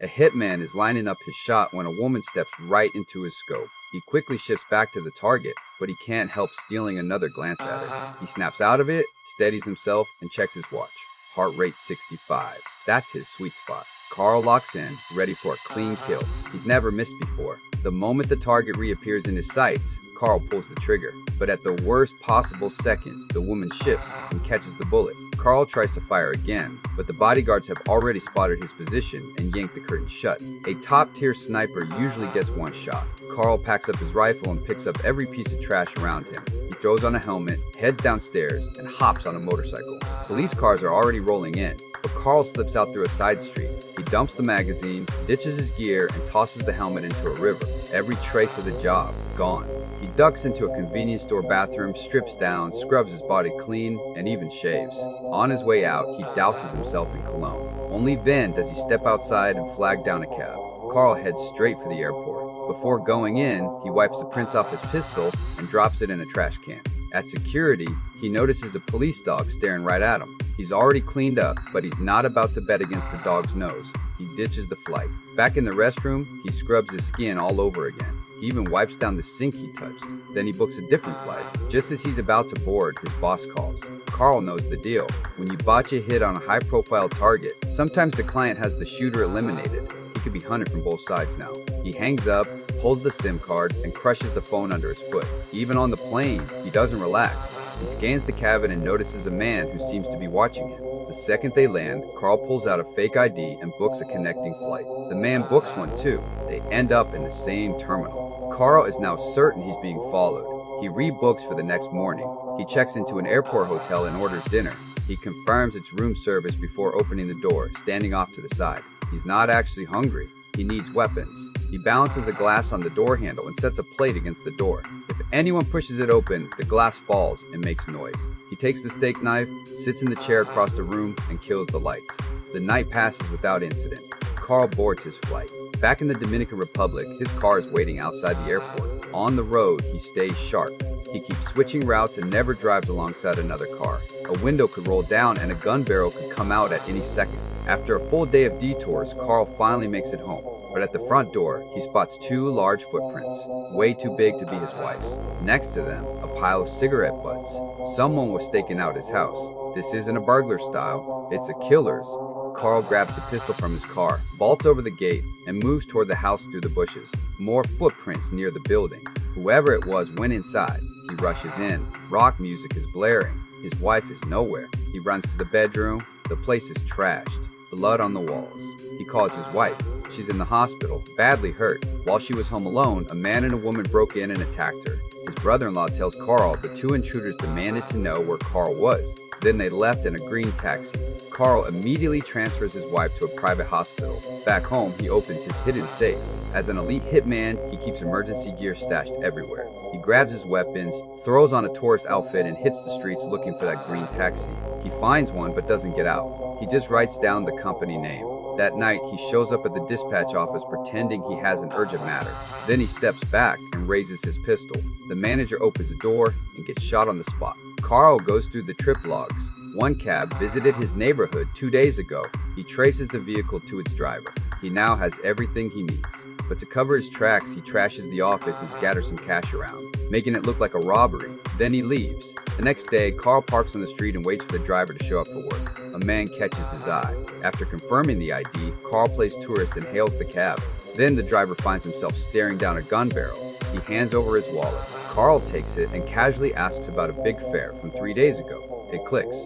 A hitman is lining up his shot when a woman steps right into his scope. He quickly shifts back to the target, but he can't help stealing another glance at her. He snaps out of it, steadies himself, and checks his watch. Heart rate 65. That's his sweet spot. Carl locks in, ready for a clean kill. He's never missed before. The moment the target reappears in his sights, Carl pulls the trigger. But at the worst possible second, the woman shifts and catches the bullet. Carl tries to fire again, but the bodyguards have already spotted his position and yanked the curtain shut. A top-tier sniper usually gets one shot. Carl packs up his rifle and picks up every piece of trash around him. He throws on a helmet, heads downstairs, and hops on a motorcycle. Police cars are already rolling in, but Carl slips out through a side street. He dumps the magazine, ditches his gear, and tosses the helmet into a river. Every trace of the job gone. He ducks into a convenience store bathroom, strips down, scrubs his body clean, and even shaves. On his way out, he douses himself in cologne. Only then does he step outside and flag down a cab. Carl heads straight for the airport. Before going in, he wipes the prints off his pistol and drops it in a trash can. At security, he notices a police dog staring right at him. He's already cleaned up, but he's not about to bet against the dog's nose. He ditches the flight. Back in the restroom, he scrubs his skin all over again. He even wipes down the sink he touched. Then he books a different flight. Just as he's about to board, his boss calls. Carl knows the deal. When you botch a hit on a high-profile target, sometimes the client has the shooter eliminated. He could be hunted from both sides now. He hangs up, pulls the SIM card, and crushes the phone under his foot. Even on the plane, he doesn't relax. He scans the cabin and notices a man who seems to be watching him. The second they land, Carl pulls out a fake ID and books a connecting flight. The man books one too. They end up in the same terminal. Carl is now certain he's being followed. He rebooks for the next morning. He checks into an airport hotel and orders dinner. He confirms it's room service before opening the door, standing off to the side. He's not actually hungry. He needs weapons. He balances a glass on the door handle and sets a plate against the door. If anyone pushes it open, the glass falls and makes noise. He takes the steak knife, sits in the chair across the room, and kills the lights. The night passes without incident. Carl boards his flight. Back in the Dominican Republic, his car is waiting outside the airport. On the road, he stays sharp. He keeps switching routes and never drives alongside another car. A window could roll down and a gun barrel could come out at any second. After a full day of detours, Carl finally makes it home. But at the front door, he spots two large footprints, way too big to be his wife's. Next to them, a pile of cigarette butts. Someone was staking out his house. This isn't a burglar style, it's a killer's. Carl grabs the pistol from his car, vaults over the gate, and moves toward the house through the bushes. More footprints near the building. Whoever it was went inside. He rushes in. Rock music is blaring. His wife is nowhere. He runs to the bedroom. The place is trashed. Blood on the walls. He calls his wife. She's in the hospital, badly hurt. While she was home alone, a man and a woman broke in and attacked her. His brother-in-law tells Carl the two intruders demanded to know where Carl was. Then they left in a green taxi. Carl immediately transfers his wife to a private hospital. Back home, he opens his hidden safe. As an elite hitman, he keeps emergency gear stashed everywhere. He grabs his weapons, throws on a tourist outfit, and hits the streets looking for that green taxi. He finds one but doesn't get out. He just writes down the company name. That night, he shows up at the dispatch office pretending he has an urgent matter. Then he steps back and raises his pistol. The manager opens the door and gets shot on the spot. Carl goes through the trip logs. One cab visited his neighborhood 2 days ago. He traces the vehicle to its driver. He now has everything he needs. But to cover his tracks, he trashes the office and scatters some cash around, making it look like a robbery. Then he leaves. The next day, Carl parks on the street and waits for the driver to show up for work. A man catches his eye. After confirming the ID, Carl plays tourist and hails the cab. Then the driver finds himself staring down a gun barrel. He hands over his wallet. Carl takes it and casually asks about a big fare from 3 days ago. It clicks.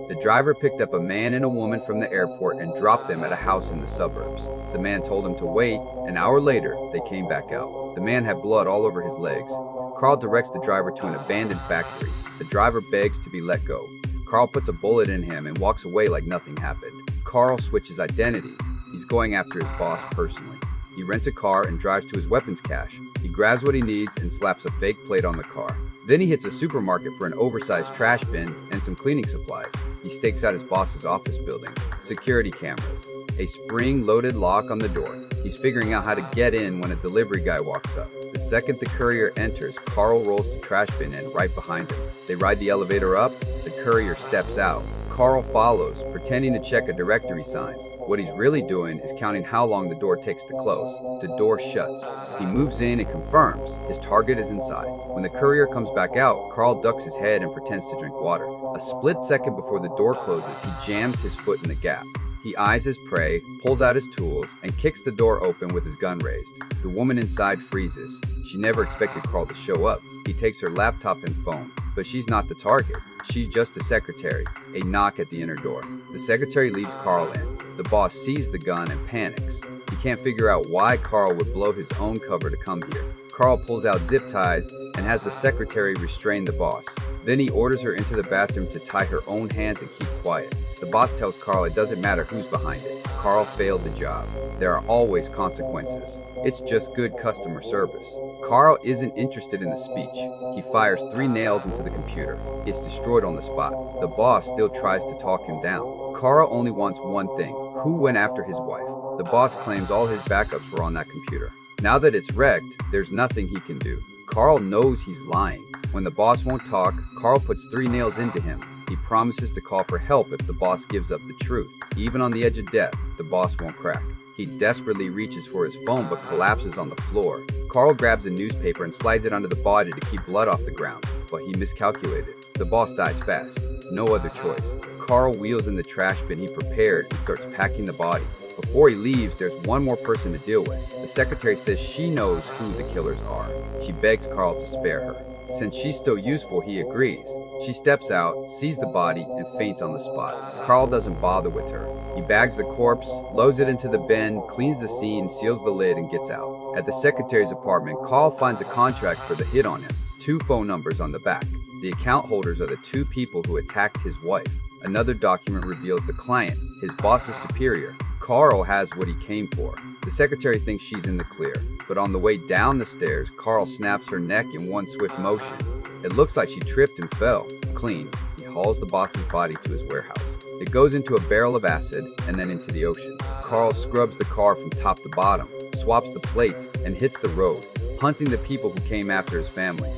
The driver picked up a man and a woman from the airport and dropped them at a house in the suburbs. The man told him to wait. An hour later, they came back out. The man had blood all over his legs. Carl directs the driver to an abandoned factory. The driver begs to be let go. Carl puts a bullet in him and walks away like nothing happened. Carl switches identities. He's going after his boss personally. He rents a car and drives to his weapons cache. He grabs what he needs and slaps a fake plate on the car. Then he hits a supermarket for an oversized trash bin and some cleaning supplies. He stakes out his boss's office building. Security cameras. A spring-loaded lock on the door. He's figuring out how to get in when a delivery guy walks up. The second the courier enters, Carl rolls the trash bin in right behind him. They ride the elevator up. The courier steps out. Carl follows, pretending to check a directory sign. What he's really doing is counting how long the door takes to close. The door shuts. He moves in and confirms his target is inside. When the courier comes back out, Carl ducks his head and pretends to drink water. A split second before the door closes, he jams his foot in the gap. He eyes his prey, pulls out his tools, and kicks the door open with his gun raised. The woman inside freezes. She never expected Carl to show up. He takes her laptop and phone, but she's not the target. She's just a secretary. A knock at the inner door. The secretary leads Carl in. The boss sees the gun and panics. He can't figure out why Carl would blow his own cover to come here. Carl pulls out zip ties and has the secretary restrain the boss. Then he orders her into the bathroom to tie her own hands and keep quiet. The boss tells Carl it doesn't matter who's behind it. Carl failed the job. There are always consequences. It's just good customer service. Carl isn't interested in the speech. He fires 3 nails into the computer. It's destroyed on the spot. The boss still tries to talk him down. Carl only wants one thing. Who went after his wife? The boss claims all his backups were on that computer. Now that it's wrecked, there's nothing he can do. Carl knows he's lying. When the boss won't talk, Carl puts 3 nails into him. He promises to call for help if the boss gives up the truth. Even on the edge of death, the boss won't crack. He desperately reaches for his phone but collapses on the floor. Carl grabs a newspaper and slides it under the body to keep blood off the ground, but he miscalculated. The boss dies fast. No other choice. Carl wheels in the trash bin he prepared and starts packing the body. Before he leaves, there's one more person to deal with. The secretary says she knows who the killers are. She begs Carl to spare her. Since she's still useful, he agrees. She steps out, sees the body, and faints on the spot. Carl doesn't bother with her. He bags the corpse, loads it into the bin, cleans the scene, seals the lid, and gets out. At the secretary's apartment, Carl finds a contract for the hit on him. 2 phone numbers on the back. The account holders are the 2 people who attacked his wife. Another document reveals the client, his boss's superior. Carl has what he came for. The secretary thinks she's in the clear, but on the way down the stairs, Carl snaps her neck in one swift motion. It looks like she tripped and fell. Clean, he hauls the boss's body to his warehouse. It goes into a barrel of acid and then into the ocean. Carl scrubs the car from top to bottom, swaps the plates, and hits the road, hunting the people who came after his family.